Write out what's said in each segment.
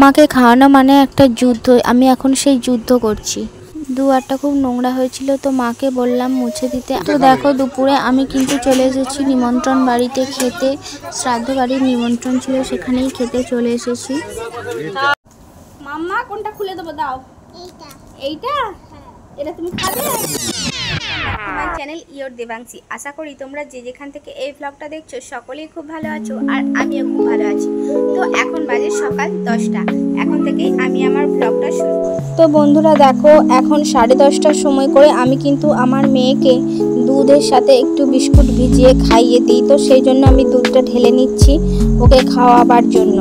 মাম্মাকে খাওয়ানো মানে একটা যুদ্ধ। আমি এখন সেই যুদ্ধ করছি। দুয়ারটা খুব নোংরা হয়েছিল, তো মাকে বললাম মুছে দিতে। তো দেখো দুপুরে আমি কিন্তু চলে এসেছি নিমন্ত্রণ বাড়িতে খেতে। শ্রাদ্ধ বাড়ির নিমন্ত্রণ ছিল, সেখানেই খেতে চলে এসেছি। মাম্মা কোনটা খুলে দেবো, দাও। এইটা এটা তুমি খাবে। আমার চ্যানেল ইয়োর দেবাংশী। আশা করি তোমরা যে যেখান থেকে এই ব্লগটা দেখছো সকলেই খুব ভালো আছো, আর আমিও খুব ভালো আছি। তো এখন বাজে সকাল 10টা। এখন থেকেই আমি আমার ব্লগটা শুরু করব। তো বন্ধুরা দেখো, এখন 10:30টার সময় করে আমি কিন্তু আমার মেয়েকে দুধের সাথে একটু বিস্কুট ভিজিয়ে খাইয়ে দিই। তো সেই জন্য আমি দুধটা ঢেলে নিচ্ছি ওকে খাওয়াবার জন্য।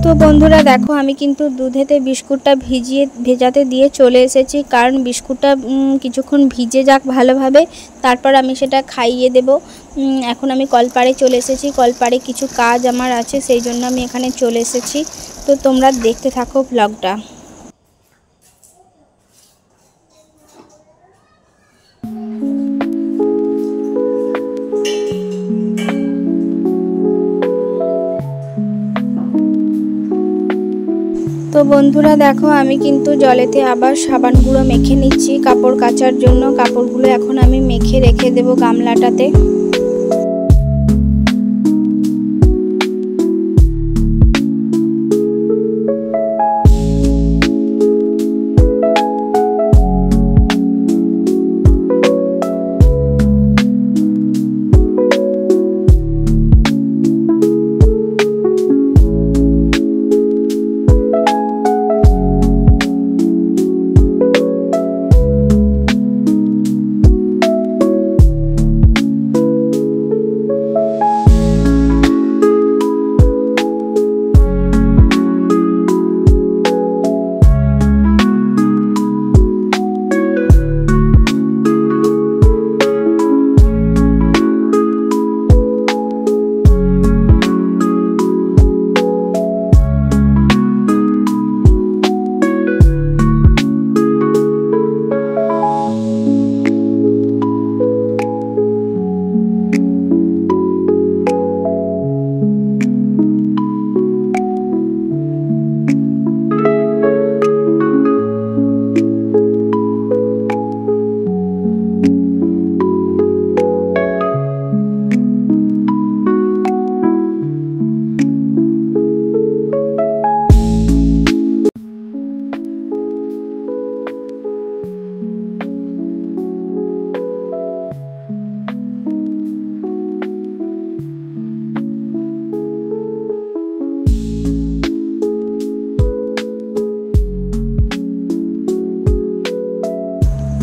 তো বন্ধুরা দেখো, আমি কিন্তু দুধেতে বিস্কুটটা ভেজাতে দিয়ে চলে এসেছি, কারণ বিস্কুটটা কিছুক্ষণ ভিজে যাক ভালোভাবে, তারপর আমি সেটা খাইয়ে দেব। এখন আমি কলপাড়ে চলে এসেছি। কলপাড়ে কিছু কাজ আমার আছে, সেই জন্য আমি এখানে চলে এসেছি। তো তোমরা দেখতে থাকো ব্লগটা। তো বন্ধুরা দেখো, আমি কিন্তু জলেতে আবার সাবান গুঁড়ো মেখে নিচ্ছি কাপড় কাচার জন্য। কাপড়গুলো এখন আমি মেখে রেখে দেবো গামলাটাতে।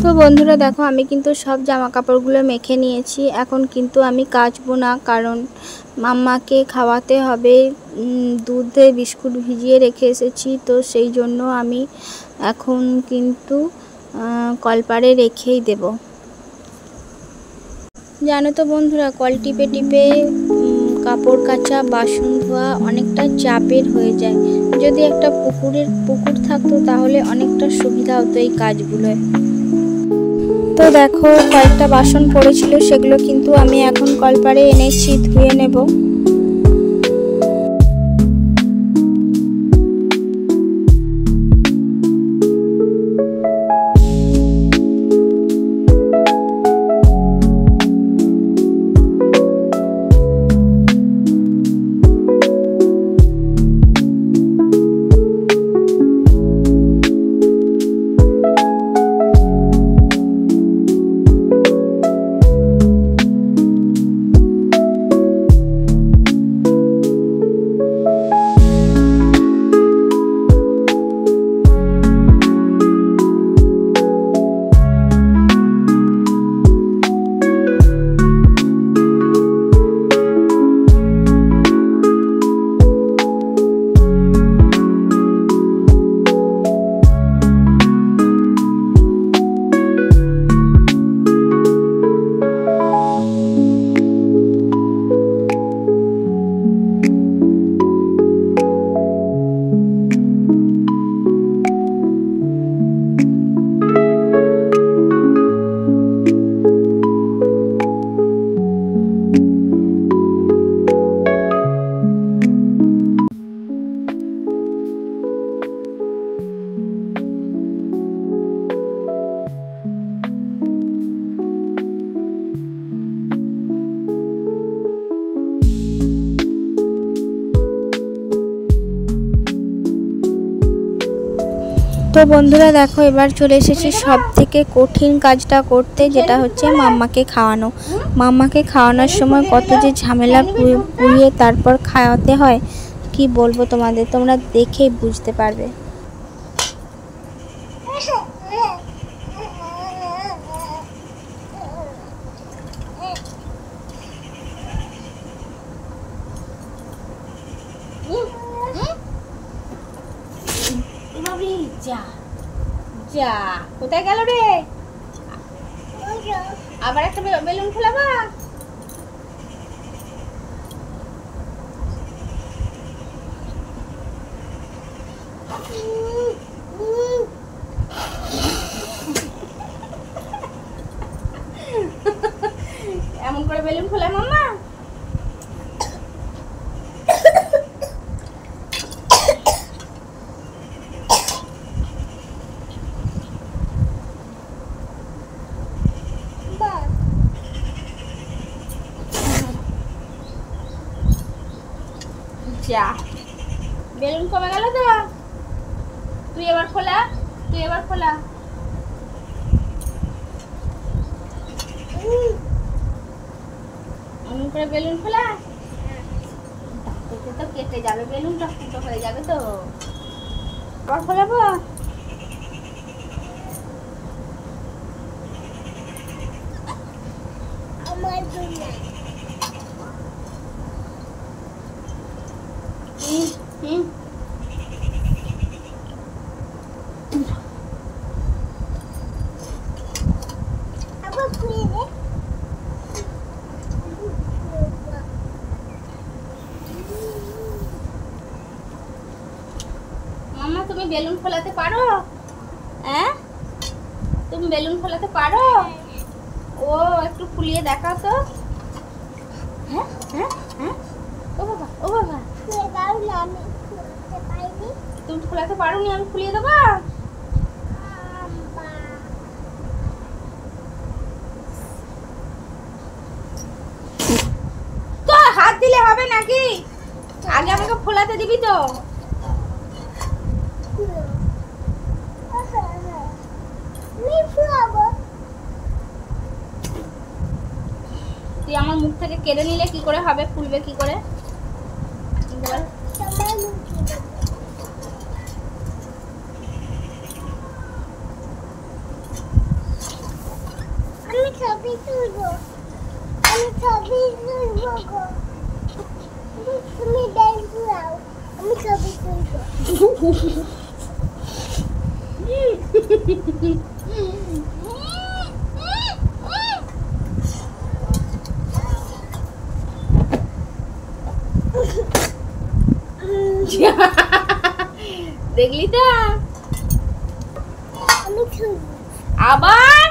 তো বন্ধুরা দেখো, আমি কিন্তু সব জামা কাপড়গুলো মেখে নিয়েছি। এখন কিন্তু আমি কাচবো না, কারণ মাম্মাকে খাওয়াতে হবে। দুধে বিস্কুট ভিজিয়ে রেখে এসেছি, তো সেই জন্য আমি এখন কিন্তু কলপাড়ে রেখেই দেব। জানো তো বন্ধুরা, কল টিপে টিপে কাপড় কাচা, বাসন ধোয়া অনেকটা চাপের হয়ে যায়। যদি একটা পুকুর থাকতো তাহলে অনেকটা সুবিধা হতো এই কাজগুলোয়। তো দেখো, কয়েকটা বাসন পড়েছিল, সেগুলো কিন্তু আমি এখন কলপাড়ে এনেছি, ধুয়ে নেব। তো বন্ধুরা দেখো, এবার চলে এসেছি সব থেকে কঠিন কাজটা করতে, যেটা হচ্ছে মাম্মাকে খাওয়ানো। মাম্মাকে খাওয়ানোর সময় কত যে ঝামেলা পুড়িয়ে তারপর খাওয়াতে হয়, কি বলবো তোমাদের, তোমরা দেখেই বুঝতে পারবে। যা যা, কোথায় গেল রে? আবার একটা বেলুন খোলাবা? এমন করে বেলুন খোলায় মাম্মা? যা, বেলুন কমে গেল তো। তুই এবার খোলা, তুই এবার খোলা। অমন করে বেলুন খোলা। তো কেটে যাবে বেলুনটা, ফুটো হয়ে যাবে তো। আবার খোলাবো? আমার জন্য মাম্মা, তুমি বেলুন ফোলাতে পারো? হ্যাঁ, তুমি বেলুন ফোলাতে পারো? ও একটু ফুলিয়ে দেখাও তো। হ্যাঁ হ্যাঁ হ্যাঁ, ও বাবা ও বাবা, তুমি ফোলাতে পারোনি, আমি ফুলিয়ে দেবো। তো হাত দিলে হবে নাকি? আগে আমাকে ফোলাতে দিবি তো। তুই আমার মুখ থেকে কেড়ে নিলে কি করে হবে? ফুলবে কি করে? আমি ছবি তুলবো, আমি ছবি তুলবো গো। তুমি ডান্স দাও, আমি ছবি তুলবো। দেখলি তো? আবার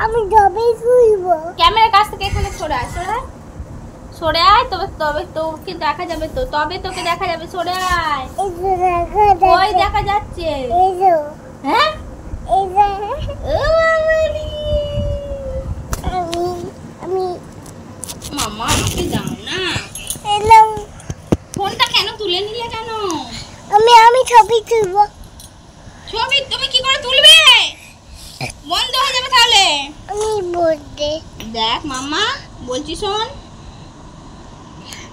আমি ছবি তুলবো। ক্যামেরার কাছ থেকে এখানে সরে আয়, সরে আয়, সরে আয়। তবে তবে তোকে দেখা যাবে তো, তবে তোকে দেখা যাবে। সরে আয়, ওই দেখা যাচ্ছে। হ্যাঁ, আমি মাম্মা আমাকে দাও না। ফোনটা কেন তুলে নিলে কেন? আমি ছবি তুলবো। ছবি তুমি কি করে তুলবে? বন্ধ হয়ে যাবে তাহলে। আমি বলতে দেখ মাম্মা, বলছি শোন।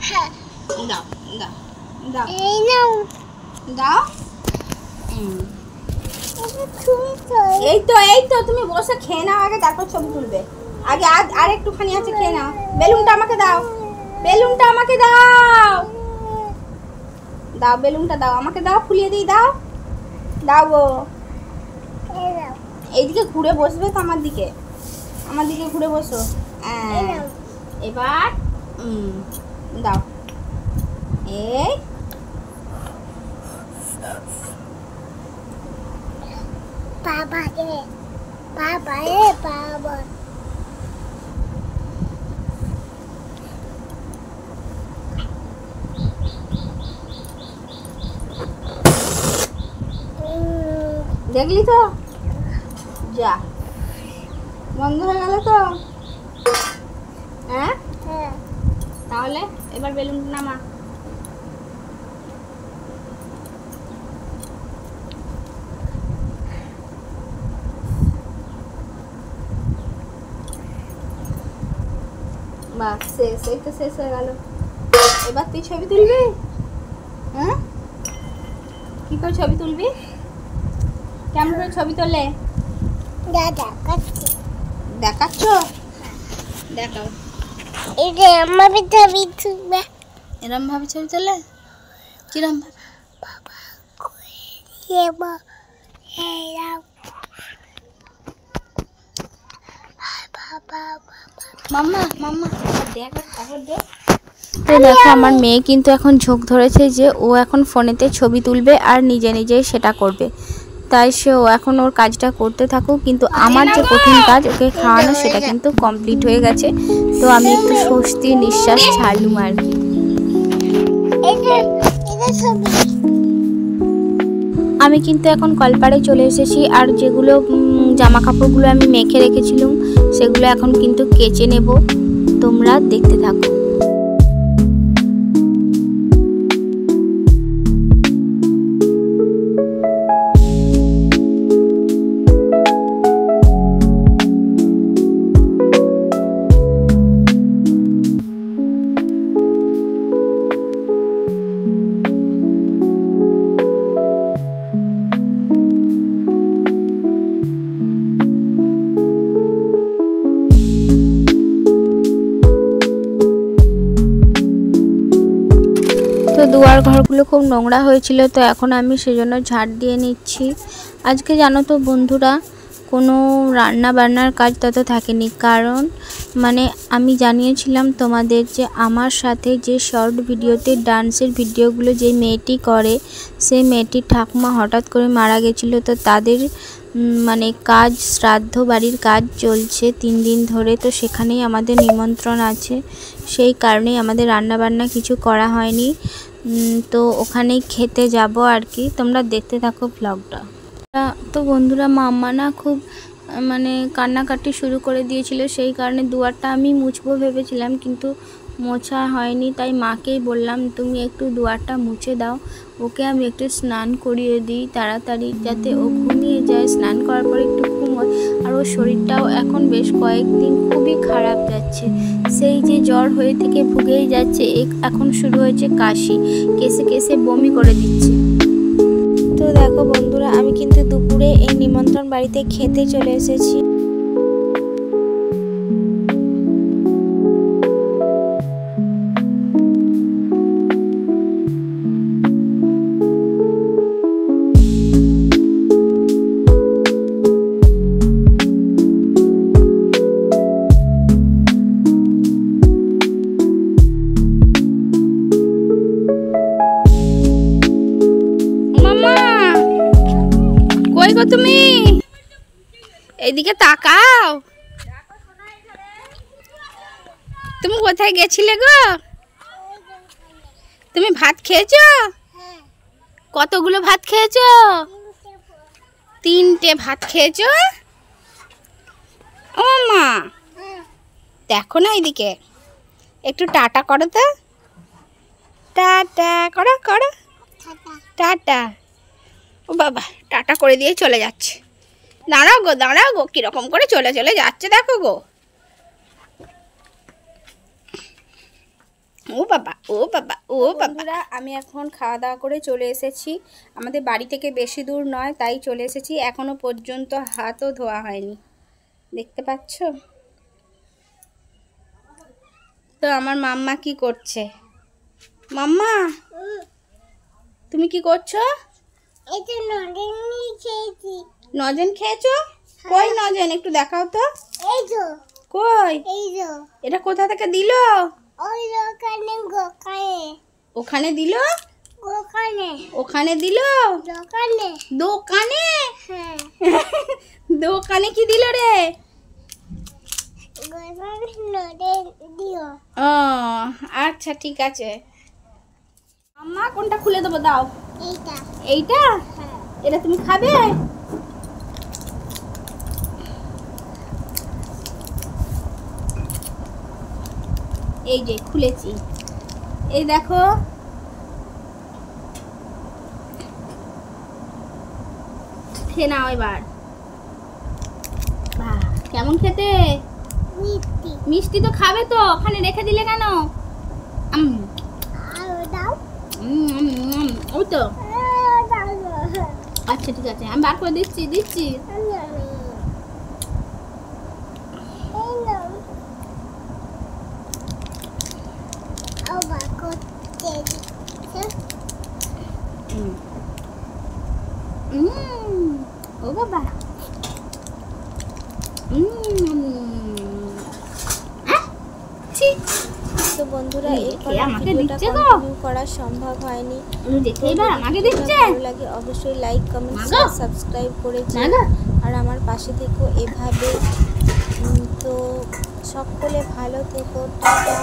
হ্যাঁ, দাও দাও দাও, এই নাও দাও। এই তো তুমি বসে খেয়ে নাও আগে, তারপর ছবি তুলবে। আগে আর একটুখানি আছে, খেয়ে নাও। বেলুনটা আমাকে দাও, বেলুনটা আমাকে দাও, দাও বেলুনটা দাও, আমাকে দাও, ফুলিয়ে দিই, দাও দাও গো। এইদিকে ঘুরে বসবে তো, আমার দিকে ঘুরে বসো। এবার দাও। এই বাবা রে বাবা রে বাবা, দেখলি তো? যা, বন্ধ হয়ে গেল তো। হ্যাঁ, তাহলে এবার বেলুন নামা। বাহ, শেষ, এই তো শেষ হয়ে গেল। এবার তুই ছবি তুলবি? হ্যাঁ, কি করে ছবি তুলবি? কেমন করে ছবি তোলে দেখাচ্ছ? দেখাও। এরম ভাবে ছবি তোলে? কিরম ভাবে? মাম্মা মাম্মা দেখ, তো দেখো আমার মেয়ে কিন্তু এখন ঝোঁক ধরেছে যে ও এখন ফোনেতে ছবি তুলবে আর নিজে নিজেই সেটা করবে। তাই সে ও এখন ওর কাজটা করতে থাকুক, কিন্তু আমার যে কঠিন কাজ ওকে খাওয়ানো সেটা কিন্তু কমপ্লিট হয়ে গেছে। তো আমি একটু স্বস্তির নিঃশ্বাস ছাড়লুম আর কি। আমি কিন্তু এখন কলপাড়ে চলে এসেছি, আর যেগুলো জামা কাপড়গুলো আমি মেখে রেখেছিলাম সেগুলো এখন কিন্তু কেচে নেব। তোমরা দেখতে থাকো। তো দুয়ার ঘরগুলো খুব নোংরা হয়েছিল, তো এখন আমি সেজন্য ঝাড় দিয়ে নিচ্ছি। আজকে জানো তো বন্ধুরা, কোনো রান্না বান্নার কাজ তত থাকেনি, কারণ মানে আমি জানিয়েছিলাম তোমাদের যে আমার সাথে যে শর্ট ভিডিওতে ডান্সের ভিডিওগুলো যে মেয়েটি করে, সেই মেয়েটির ঠাকুমা হঠাৎ করে মারা গেছিলো। তো তাদের মানে কাজ, শ্রাদ্ধ বাড়ির কাজ চলছে 3 দিন ধরে। তো সেখানেই আমাদের নিমন্ত্রণ আছে, সেই কারণেই আমাদের রান্না বান্না কিছু করা হয়নি। তো ওখানেই খেতে যাব আর কি। তোমরা দেখতে থাকো ব্লগটা। তো বন্ধুরা, মাম্মা না খুব মানে কান্নাকাটি শুরু করে দিয়েছিল, সেই কারণে দুয়ারটা আমি মুছবো ভেবেছিলাম, কিন্তু মোছা হয়নি। তাই মাকেই বললাম তুমি একটু দুয়ারটা মুছে দাও, ওকে আমি একটু স্নান করিয়ে দিই তাড়াতাড়ি, যাতে ও ঘুমিয়ে যায়। স্নান করার পরে একটু ঘুমোয়। আর ওর শরীরটাও এখন বেশ কয়েকদিন খুবই খারাপ যাচ্ছে, সেই যে জ্বর হয়ে থেকে ভুগেই যাচ্ছে। এখন শুরু হয়েছে কাশি, কেসে কেসে বমি করে দিচ্ছে। তো দেখো বন্ধুরা, আমি কিন্তু দুপুরে এই নিমন্ত্রণ বাড়িতে খেতে চলে এসেছি। কই গো তুমি? এইদিকে তাকাও। তুমি কোথায় গেছিলে গো? তুমি ভাত খেয়েছো? কতগুলো ভাত খেয়েছো? 3টে ভাত খেয়েছো? ও মা, দেখো না এইদিকে, একটু টাটা করো তো। টাটা করো, করো টাটা। ও বাবা, টাটা করে দিয়ে চলে যাচ্ছে। দাঁড়াও গো, কিরকম করে চলে চলে যাচ্ছে দেখো গো। ও বাবা, ও বাবা, ও বাবা। আমি এখন খাওয়া দাওয়া করে চলে এসেছি। আমাদের বাড়ি থেকে বেশি দূর নয়, তাই চলে এসেছি। এখনো পর্যন্ত হাতও ধোয়া হয়নি, দেখতে পাচ্ছ। তো আমার মাম্মা কি করছে? মাম্মা, তুমি কি করছো? নজেন খেয়েছো? কই নজেন, একটু দেখাও তো। কই? এটা কোথা থেকে দিল? ওখানে দিল? ওখানে দিল? দোকানে? দোকানে কি দিল রে? ও আচ্ছা, ঠিক আছে। আম্মা কোনটা খুলে দেবো, দাও। এইটা? এটা তুমি খাবে? এই যে খুলেছি, এই দেখো। খেয়ে নাও এবার। বাহ, কেমন খেতে? মিষ্টি তো খাবে তো, ওখানে রেখে দিলে কেন? ওই তো, আচ্ছা ঠিক আছে, আমি বার করে দিচ্ছি। ও বাবা, তো বন্ধুরা এরপর আমাকে ভিডিওটা দিচ্ছে গো, কন্টিনিউ করা সম্ভব হয়নি। দেখে এবার আমাকে দিচ্ছে। ভালো লাগে অবশ্যই লাইক কমেন্ট সাবস্ক্রাইব করে আর আমার পাশে থেকো এভাবে। তো সকলে ভালো থেকো, টাটা।